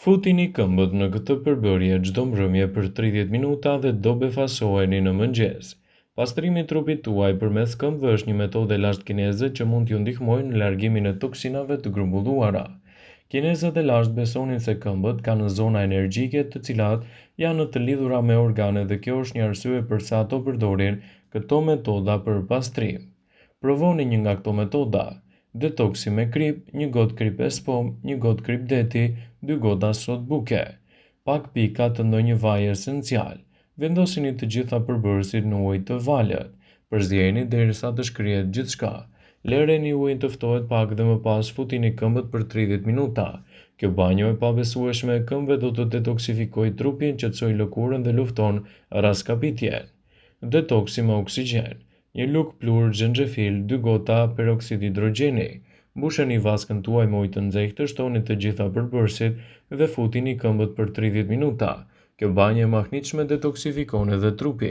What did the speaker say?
Futini këmbët në këtë përbërje çdo mbrëmje për 30 minuta dhe do befasoheni në mëngjes. Pastrimi i trupit tuaj përmes këmbëve është një metodë e lashtë kineze që mund t'ju ndihmojë në largimin e toksinave të grumbulluara. Kinezët e lashtë besonin se këmbët kanë zona energjike të cilat janë të lidhura me organet dhe kjo është një arsye pse ato përdorin këto metoda për pastrim. Provoni një nga këto metoda. Detoksi me krip, një gotë krip espom, një gotë krip deti, 2 gota sodë buke, pak pika të ndonjë vaji esencial. Vendosini të gjitha përbërësit në ujë të valët. Përzieni derisa të shkrihet gjithçka. Lëreni ujin të ftohet pak dhe më pas futini këmbët për 30 minuta. Kjo banjo e pabesueshme e këmbëve do të detoksifikojë trupin, qetësoj lëkurën dhe lufton raskapitjen. Detoksi me oksigjen. Një lugë plur xhenxhefil, 2 gota peroksid hidrogjeni. Mbusheni vaskën tuaj me ujë të nxehtë, shtoni të gjitha përbërësit dhe futini këmbët për 30 minuta. Kjo banjë e mahnitshme detoksifikon edhe trupin.